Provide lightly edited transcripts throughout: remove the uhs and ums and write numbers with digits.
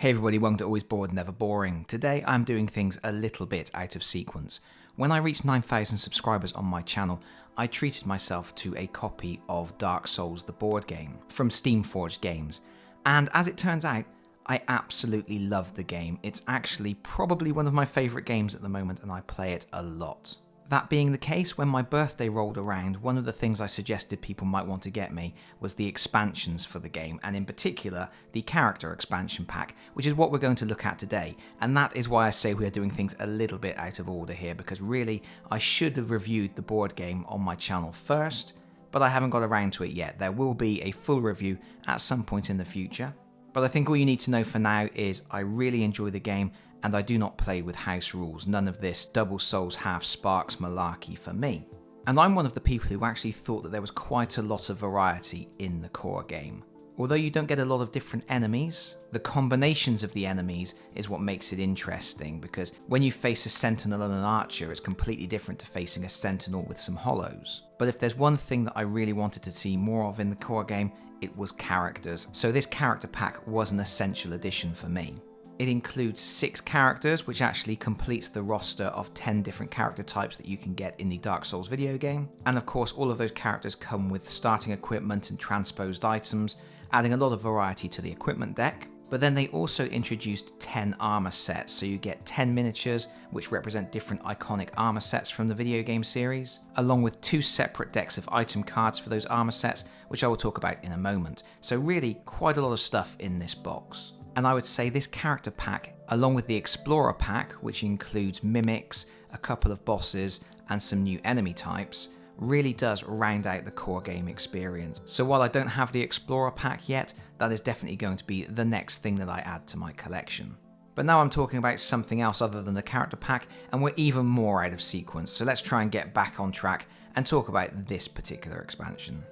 Hey everybody, welcome to Always Bored, Never Boring. Today I'm doing things a little bit out of sequence. When I reached 9,000 subscribers on my channel, I treated myself to a copy of Dark Souls the board game from Steamforged Games. And as it turns out, I absolutely love the game. It's actually probably one of my favourite games at the moment and I play it a lot. That being the case, when my birthday rolled around, one of the things I suggested people might want to get me was the expansions for the game, and in particular, the character expansion pack, which is what we're going to look at today. And that is why I say we are doing things a little bit out of order here, because really, I should have reviewed the board game on my channel first, but I haven't got around to it yet. There will be a full review at some point in the future. But I think all you need to know for now is I really enjoy the game, and I do not play with house rules. None of this double souls half sparks malarkey for me. And I'm one of the people who actually thought that there was quite a lot of variety in the core game. Although you don't get a lot of different enemies, the combinations of the enemies is what makes it interesting, because when you face a sentinel and an archer, it's completely different to facing a sentinel with some hollows. But if there's one thing that I really wanted to see more of in the core game, it was characters. So this character pack was an essential addition for me. It includes 6 characters, which actually completes the roster of 10 different character types that you can get in the Dark Souls video game. And of course, all of those characters come with starting equipment and transposed items, adding a lot of variety to the equipment deck. But then they also introduced 10 armour sets, so you get 10 miniatures, which represent different iconic armour sets from the video game series, along with 2 separate decks of item cards for those armour sets, which I will talk about in a moment. So really, quite a lot of stuff in this box. And I would say this character pack, along with the Explorer pack, which includes mimics, a couple of bosses, and some new enemy types, really does round out the core game experience. So while I don't have the Explorer pack yet, that is definitely going to be the next thing that I add to my collection. But now I'm talking about something else other than the character pack, and we're even more out of sequence, so let's try and get back on track and talk about this particular expansion.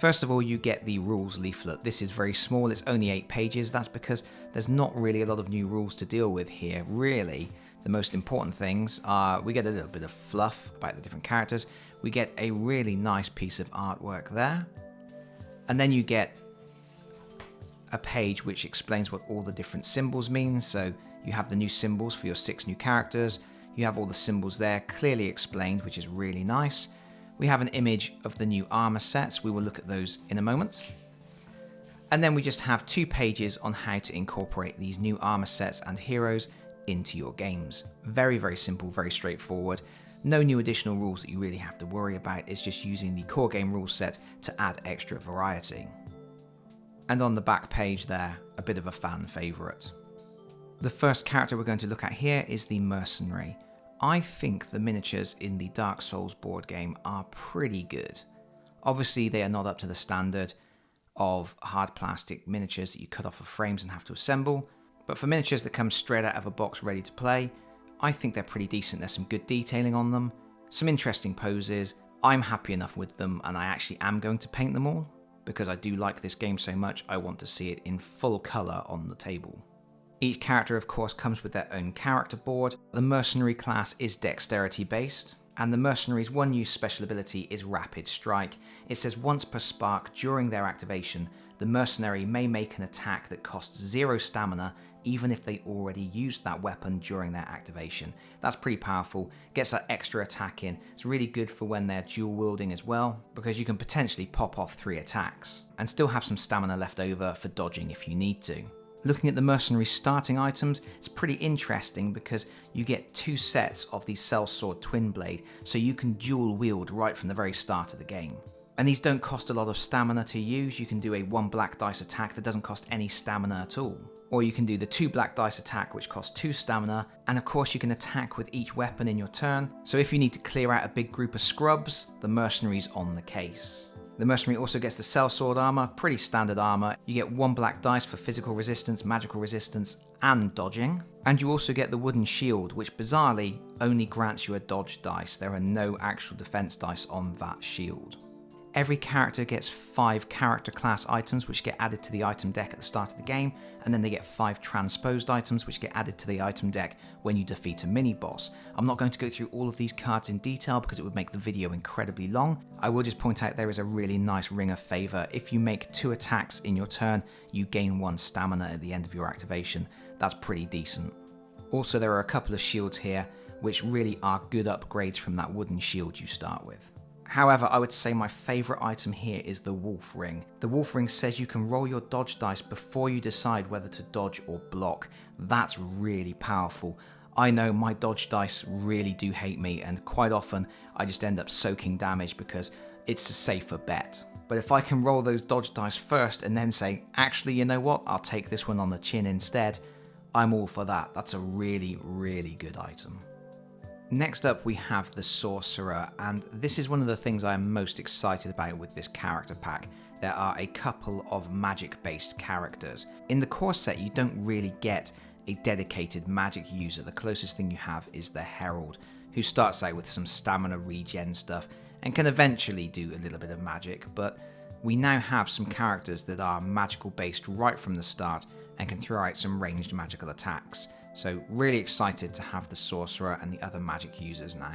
First of all, you get the rules leaflet. This is very small, it's only 8 pages. That's because there's not really a lot of new rules to deal with here. Really, the most important things are we get a little bit of fluff about the different characters. We get a really nice piece of artwork there. And then you get a page which explains what all the different symbols mean. So you have the new symbols for your 6 new characters. You have all the symbols there clearly explained, which is really nice. We have an image of the new armor sets. We will look at those in a moment. And then we just have 2 pages on how to incorporate these new armor sets and heroes into your games. Very, very simple, very straightforward. No new additional rules that you really have to worry about. It's just using the core game rule set to add extra variety. And on the back page there, a bit of a fan favorite. The first character we're going to look at here is the mercenary. I think the miniatures in the Dark Souls board game are pretty good. Obviously, they are not up to the standard of hard plastic miniatures that you cut off of frames and have to assemble, but for miniatures that come straight out of a box ready to play, I think they're pretty decent. There's some good detailing on them, some interesting poses. I'm happy enough with them, and I actually am going to paint them all, because I do like this game so much, I want to see it in full colour on the table. Each character, of course, comes with their own character board. The mercenary class is dexterity based, and the mercenary's one use special ability is Rapid Strike. It says once per spark during their activation, the mercenary may make an attack that costs 0 stamina, even if they already used that weapon during their activation. That's pretty powerful, gets that extra attack in. It's really good for when they're dual wielding as well, because you can potentially pop off 3 attacks, and still have some stamina left over for dodging if you need to. Looking at the mercenary starting items, it's pretty interesting because you get 2 sets of the sellsword twin blade, so you can dual wield right from the very start of the game. And these don't cost a lot of stamina to use. You can do a 1 black dice attack that doesn't cost any stamina at all. Or you can do the 2 black dice attack which costs 2 stamina, and of course you can attack with each weapon in your turn, so if you need to clear out a big group of scrubs, the mercenary's on the case. The mercenary also gets the sellsword armor, pretty standard armor. You get 1 black dice for physical resistance, magical resistance, and dodging. And you also get the wooden shield, which bizarrely only grants you a dodge dice. There are no actual defense dice on that shield. Every character gets 5 character class items which get added to the item deck at the start of the game, and then they get 5 transposed items which get added to the item deck when you defeat a mini-boss. I'm not going to go through all of these cards in detail because it would make the video incredibly long. I will just point out there is a really nice ring of favour. If you make 2 attacks in your turn, you gain 1 stamina at the end of your activation. That's pretty decent. Also, there are a couple of shields here which really are good upgrades from that wooden shield you start with. However, I would say my favourite item here is the Wolf Ring. The Wolf Ring says you can roll your dodge dice before you decide whether to dodge or block. That's really powerful. I know my dodge dice really do hate me, and quite often I just end up soaking damage because it's a safer bet. But if I can roll those dodge dice first and then say, actually, you know what, I'll take this one on the chin instead, I'm all for that. That's a really, really good item. Next up we have the Sorcerer, and this is one of the things I am most excited about with this character pack. There are a couple of magic based characters. In the core set you don't really get a dedicated magic user. The closest thing you have is the Herald, who starts out with some stamina regen stuff and can eventually do a little bit of magic, but we now have some characters that are magical based right from the start and can throw out some ranged magical attacks. So really excited to have the Sorcerer and the other magic users now.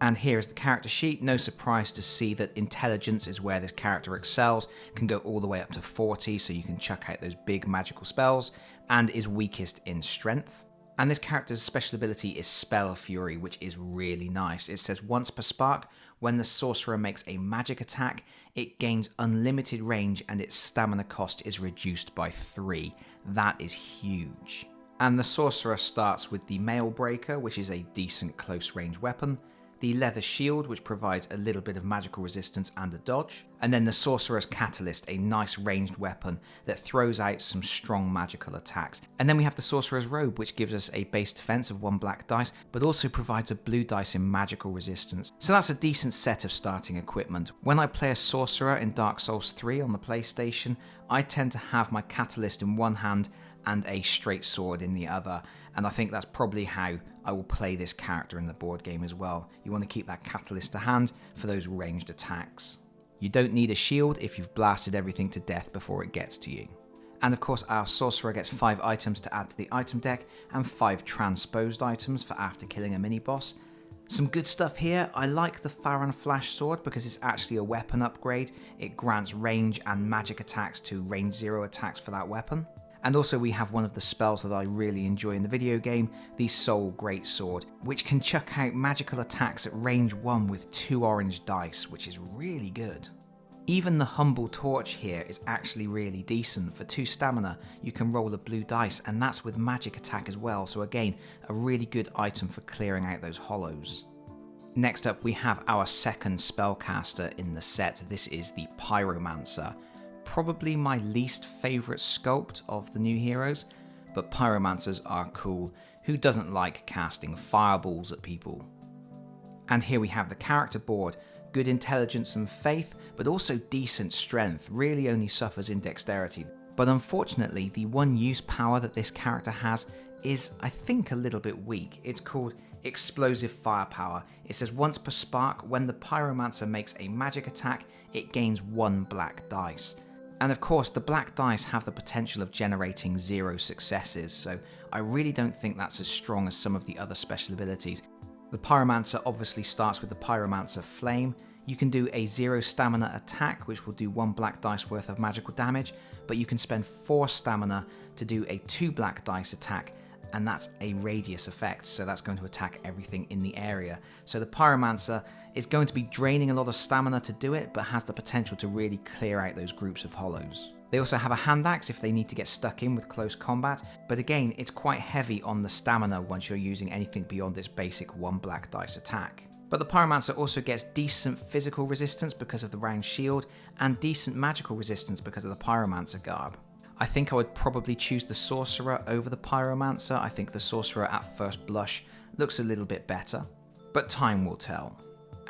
And here is the character sheet. No surprise to see that intelligence is where this character excels, can go all the way up to 40, so you can chuck out those big magical spells, and is weakest in strength. And this character's special ability is Spell Fury, which is really nice. It says once per spark, when the Sorcerer makes a magic attack, it gains unlimited range and its stamina cost is reduced by 3. That is huge. And the Sorcerer starts with the Mail Breaker, which is a decent close range weapon, the Leather Shield, which provides a little bit of magical resistance and a dodge, and then the Sorcerer's Catalyst, a nice ranged weapon that throws out some strong magical attacks. And then we have the Sorcerer's Robe, which gives us a base defense of 1 black dice, but also provides a blue dice in magical resistance. So that's a decent set of starting equipment. When I play a Sorcerer in Dark Souls 3 on the PlayStation, I tend to have my Catalyst in one hand and a straight sword in the other, and I think that's probably how I will play this character in the board game as well. You want to keep that Catalyst to hand for those ranged attacks. You don't need a shield if you've blasted everything to death before it gets to you. And of course our Sorcerer gets 5 items to add to the item deck and 5 transposed items for after killing a mini boss. Some good stuff here. I like the Farron Flash Sword because it's actually a weapon upgrade. It grants range and magic attacks to range 0 attacks for that weapon. And also we have one of the spells that I really enjoy in the video game, the Soul Greatsword, which can chuck out magical attacks at range 1 with 2 orange dice, which is really good. Even the Humble Torch here is actually really decent. For 2 stamina, you can roll a blue dice, and that's with magic attack as well, so again, a really good item for clearing out those hollows. Next up we have our second spellcaster in the set. This is the Pyromancer. Probably my least favourite sculpt of the new heroes, but pyromancers are cool. Who doesn't like casting fireballs at people? And here we have the character board. Good intelligence and faith, but also decent strength. Really only suffers in dexterity. But unfortunately, the one use power that this character has is, I think, a little bit weak. It's called Explosive Firepower. It says once per spark, when the pyromancer makes a magic attack, it gains 1 black dice. And of course, the black dice have the potential of generating 0 successes, so I really don't think that's as strong as some of the other special abilities. The Pyromancer obviously starts with the Pyromancer Flame. You can do a 0 stamina attack, which will do 1 black dice worth of magical damage, but you can spend 4 stamina to do a 2 black dice attack, and that's a radius effect, so that's going to attack everything in the area. So the Pyromancer is going to be draining a lot of stamina to do it, but has the potential to really clear out those groups of hollows. They also have a hand axe if they need to get stuck in with close combat, but again, it's quite heavy on the stamina once you're using anything beyond its basic 1 black dice attack. But the Pyromancer also gets decent physical resistance because of the round shield, and decent magical resistance because of the Pyromancer garb. I think I would probably choose the Sorcerer over the Pyromancer. I think the Sorcerer at first blush looks a little bit better, but time will tell.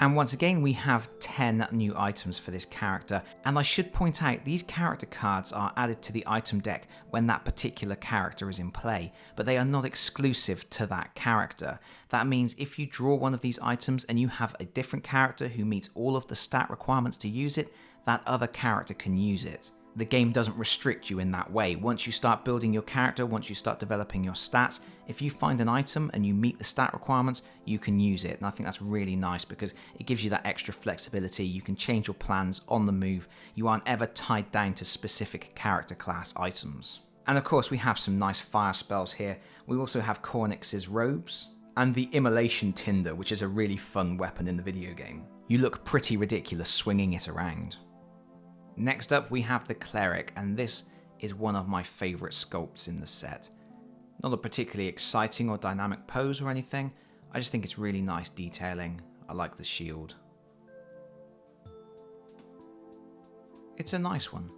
And once again, we have 10 new items for this character, and I should point out these character cards are added to the item deck when that particular character is in play, but they are not exclusive to that character. That means if you draw one of these items and you have a different character who meets all of the stat requirements to use it, that other character can use it. The game doesn't restrict you in that way. Once you start building your character, once you start developing your stats, if you find an item and you meet the stat requirements, you can use it. And I think that's really nice because it gives you that extra flexibility. You can change your plans on the move. You aren't ever tied down to specific character class items. And of course, we have some nice fire spells here. We also have Cornyx's robes and the immolation tinder, which is a really fun weapon in the video game. You look pretty ridiculous swinging it around. Next up we have the cleric, and this is one of my favourite sculpts in the set. Not a particularly exciting or dynamic pose or anything, I just think it's really nice detailing. I like the shield. It's a nice one.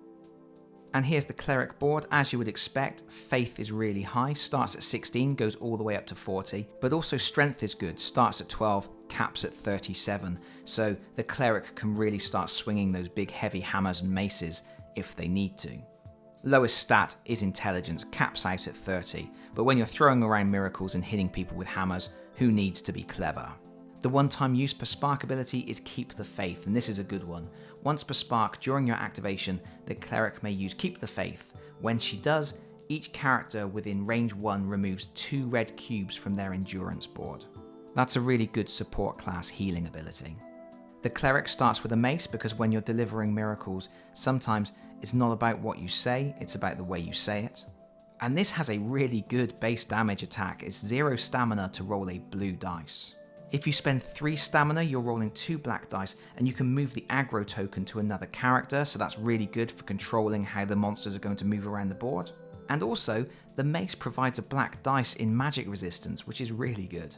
And here's the cleric board. As you would expect, faith is really high, starts at 16, goes all the way up to 40, but also strength is good, starts at 12, caps at 37, so the cleric can really start swinging those big heavy hammers and maces if they need to. Lowest stat is intelligence, caps out at 30, but when you're throwing around miracles and hitting people with hammers, who needs to be clever? The one-time use per spark ability is Keep the Faith, and this is a good one. Once per spark during your activation, the cleric may use Keep the Faith. When she does, each character within range 1 removes 2 red cubes from their endurance board. That's a really good support class healing ability. The cleric starts with a mace because when you're delivering miracles, sometimes it's not about what you say, it's about the way you say it. And this has a really good base damage attack. It's 0 stamina to roll a blue dice. If you spend 3 stamina, you're rolling 2 black dice, and you can move the aggro token to another character, so that's really good for controlling how the monsters are going to move around the board. And also, the mace provides a black dice in magic resistance, which is really good.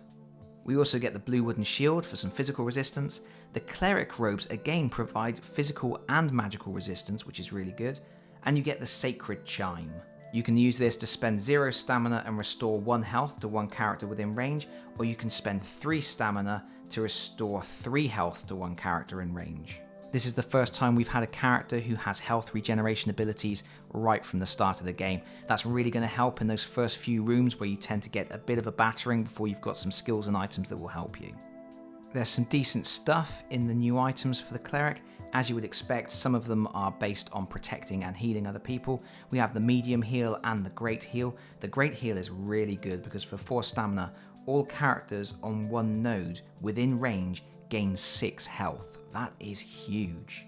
We also get the blue wooden shield for some physical resistance. The cleric robes again provide physical and magical resistance, which is really good. And you get the sacred chime. You can use this to spend 0 stamina and restore 1 health to one character within range, or you can spend 3 stamina to restore 3 health to one character in range. This is the first time we've had a character who has health regeneration abilities right from the start of the game. That's really going to help in those first few rooms where you tend to get a bit of a battering before you've got some skills and items that will help you. There's some decent stuff in the new items for the cleric. As you would expect, some of them are based on protecting and healing other people. We have the medium heal and the great heal. The great heal is really good because for 4 stamina, all characters on one node within range gain 6 health. That is huge.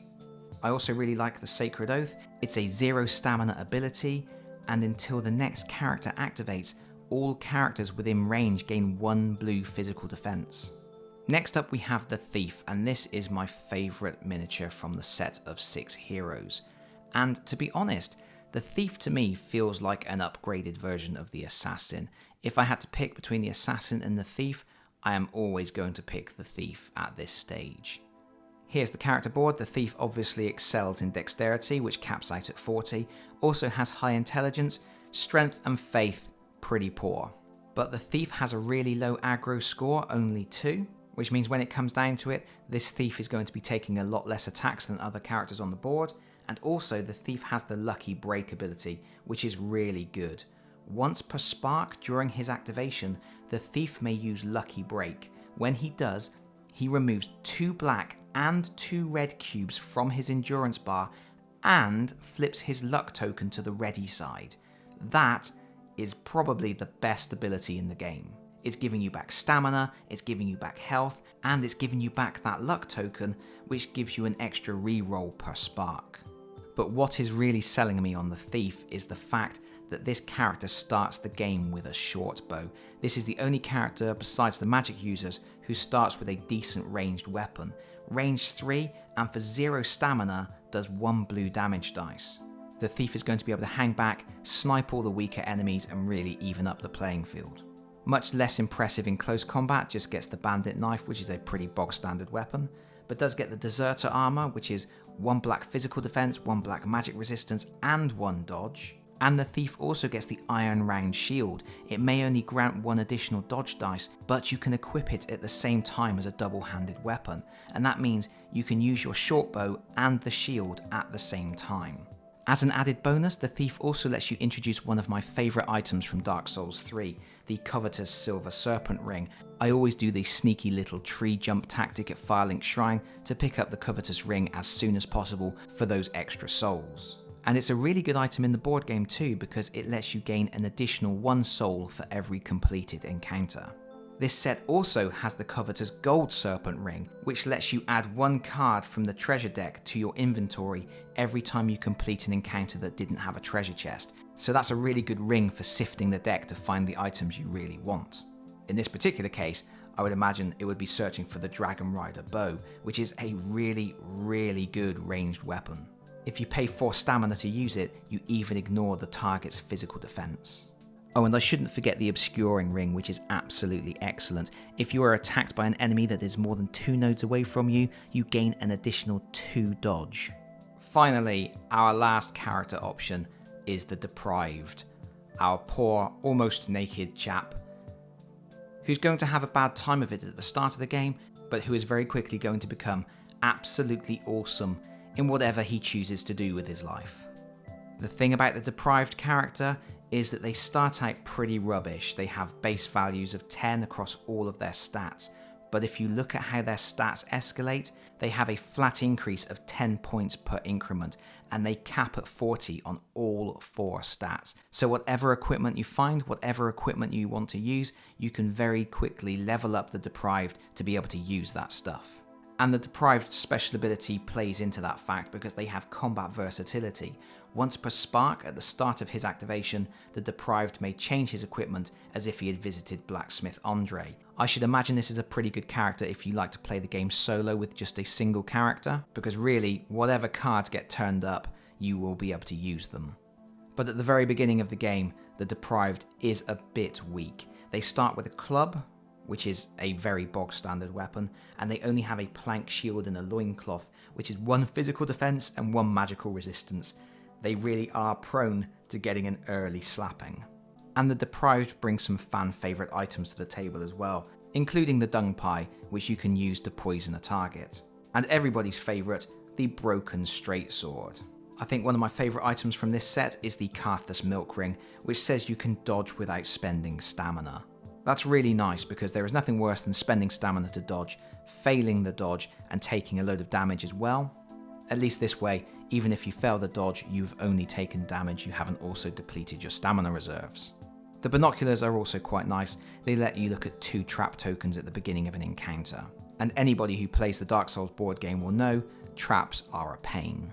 I also really like the Sacred Oath. It's a 0 stamina ability, and until the next character activates, all characters within range gain 1 blue physical defense. Next up we have the Thief, and this is my favourite miniature from the set of 6 heroes. And to be honest, the Thief to me feels like an upgraded version of the Assassin. If I had to pick between the Assassin and the Thief, I am always going to pick the Thief at this stage. Here's the character board. The Thief obviously excels in dexterity, which caps out at 40, also has high intelligence, strength and faith pretty poor. But the Thief has a really low aggro score, only 2. Which means when it comes down to it, this Thief is going to be taking a lot less attacks than other characters on the board, and also the Thief has the Lucky Break ability, which is really good. Once per spark during his activation, the Thief may use Lucky Break. When he does, he removes 2 black and 2 red cubes from his endurance bar and flips his luck token to the ready side. That is probably the best ability in the game. It's giving you back stamina, it's giving you back health, and it's giving you back that luck token, which gives you an extra reroll per spark. But what is really selling me on the Thief is the fact that this character starts the game with a short bow. This is the only character besides the magic users who starts with a decent ranged weapon. Range 3, and for 0 stamina, does 1 blue damage dice. The Thief is going to be able to hang back, snipe all the weaker enemies, and really even up the playing field. Much less impressive in close combat, just gets the bandit knife, which is a pretty bog standard weapon, but does get the deserter armour, which is 1 black physical defense, 1 black magic resistance, and 1 dodge. And the thief also gets the iron round shield. It may only grant one additional dodge dice, but you can equip it at the same time as a double-handed weapon, and that means you can use your short bow and the shield at the same time. As an added bonus, the thief also lets you introduce one of my favourite items from Dark Souls 3, the covetous silver serpent ring. I always do the sneaky little tree jump tactic at Firelink Shrine to pick up the covetous ring as soon as possible for those extra souls. And it's a really good item in the board game too, because it lets you gain an additional 1 soul for every completed encounter. This set also has the covetous gold serpent ring, which lets you add 1 card from the treasure deck to your inventory every time you complete an encounter that didn't have a treasure chest. So that's a really good ring for sifting the deck to find the items you really want. In this particular case, I would imagine it would be searching for the Dragon Rider bow, which is a really good ranged weapon. If you pay 4 stamina to use it, you even ignore the target's physical defense. Oh, and I shouldn't forget the obscuring ring, which is absolutely excellent. If you are attacked by an enemy that is more than 2 nodes away from you, you gain an additional 2 dodge. Finally, our last character option is the deprived. Our poor, almost naked chap, who's going to have a bad time of it at the start of the game, but who is very quickly going to become absolutely awesome in whatever he chooses to do with his life. The thing about the deprived character is that they start out pretty rubbish. They have base values of 10 across all of their stats, but if you look at how their stats escalate, they have a flat increase of 10 points per increment, and they cap at 40 on all 4 stats. So whatever equipment you find, whatever equipment you want to use, you can very quickly level up the deprived to be able to use that stuff. And the deprived special ability plays into that fact because they have combat versatility. Once per spark at the start of his activation, the deprived may change his equipment as if he had visited Blacksmith Andre. I should imagine this is a pretty good character if you like to play the game solo with just a single character, because really, whatever cards get turned up, you will be able to use them. But at the very beginning of the game, the deprived is a bit weak. They start with a club, which is a very bog standard weapon, and they only have a plank shield and a loincloth, which is 1 physical defense and 1 magical resistance. They really are prone to getting an early slapping. And the deprived brings some fan favourite items to the table as well, including the dung pie, which you can use to poison a target. And everybody's favourite, the broken straight sword. I think one of my favourite items from this set is the Karthus milk ring, which says you can dodge without spending stamina. That's really nice because there is nothing worse than spending stamina to dodge, failing the dodge and taking a load of damage as well. At least this way, even if you fail the dodge, you've only taken damage, you haven't also depleted your stamina reserves. The binoculars are also quite nice. They let you look at 2 trap tokens at the beginning of an encounter. And anybody who plays the Dark Souls board game will know, traps are a pain.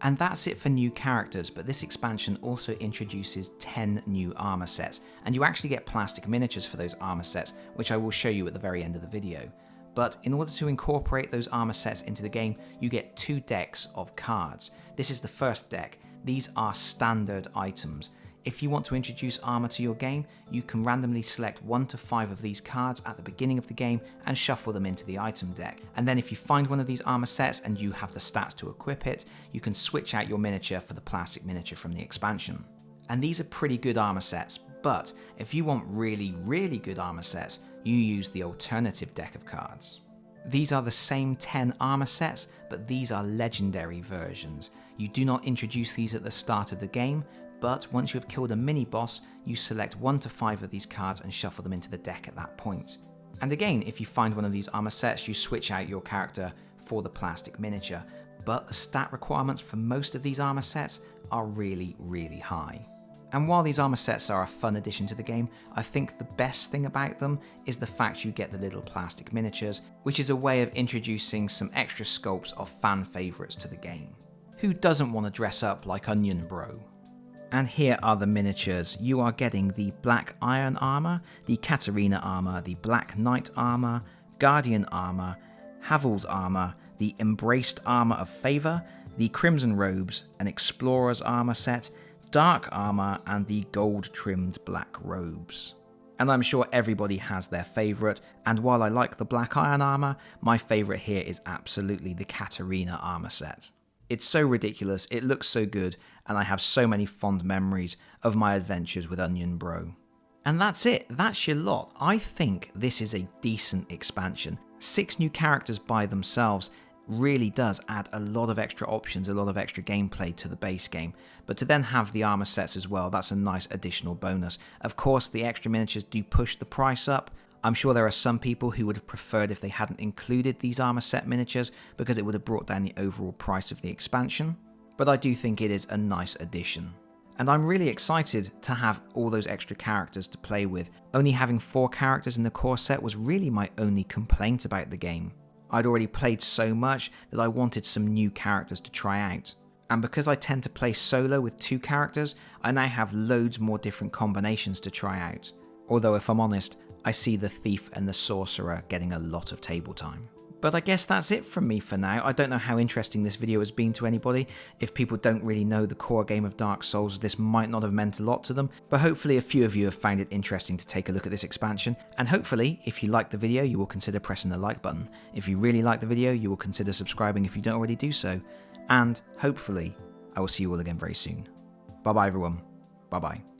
And that's it for new characters, but this expansion also introduces 10 new armor sets, and you actually get plastic miniatures for those armor sets, which I will show you at the very end of the video. But in order to incorporate those armor sets into the game, you get 2 decks of cards. This is the first deck. These are standard items. If you want to introduce armor to your game, you can randomly select 1 to 5 of these cards at the beginning of the game and shuffle them into the item deck. And then if you find one of these armor sets and you have the stats to equip it, you can switch out your miniature for the plastic miniature from the expansion. And these are pretty good armor sets, but if you want really good armor sets, you use the alternative deck of cards. These are the same 10 armor sets, but these are legendary versions. You do not introduce these at the start of the game, but once you have killed a mini-boss, you select 1 to 5 of these cards and shuffle them into the deck at that point. And again, if you find one of these armor sets, you switch out your character for the plastic miniature, but the stat requirements for most of these armor sets are really high. And while these armor sets are a fun addition to the game, I think the best thing about them is the fact you get the little plastic miniatures, which is a way of introducing some extra sculpts of fan favourites to the game. Who doesn't want to dress up like Onion Bro? And here are the miniatures. You are getting the Black Iron armor, the Katarina armor, the Black Knight armor, Guardian armor, Havel's armor, the Embraced armor of Favor, the Crimson robes, an Explorer's armor set, Dark armor, and the gold-trimmed black robes. And I'm sure everybody has their favourite, and while I like the Black Iron armor, my favourite here is absolutely the Katarina armor set. It's so ridiculous, it looks so good, and I have so many fond memories of my adventures with Onion Bro. And that's it, that's your lot. I think this is a decent expansion. 6 new characters by themselves really does add a lot of extra options, a lot of extra gameplay to the base game. But to then have the armor sets as well, that's a nice additional bonus. Of course, the extra miniatures do push the price up. I'm sure there are some people who would have preferred if they hadn't included these armor set miniatures because it would have brought down the overall price of the expansion. But I do think it is a nice addition. And I'm really excited to have all those extra characters to play with. Only having 4 characters in the core set was really my only complaint about the game. I'd already played so much that I wanted some new characters to try out. And because I tend to play solo with 2 characters, I now have loads more different combinations to try out. Although if I'm honest, I see the thief and the sorcerer getting a lot of table time. But I guess that's it from me for now. I don't know how interesting this video has been to anybody. If people don't really know the core game of Dark Souls, this might not have meant a lot to them, but hopefully a few of you have found it interesting to take a look at this expansion, and hopefully, if you liked the video, you will consider pressing the like button. If you really like the video, you will consider subscribing if you don't already do so, and hopefully, I will see you all again very soon. Bye bye everyone. Bye bye.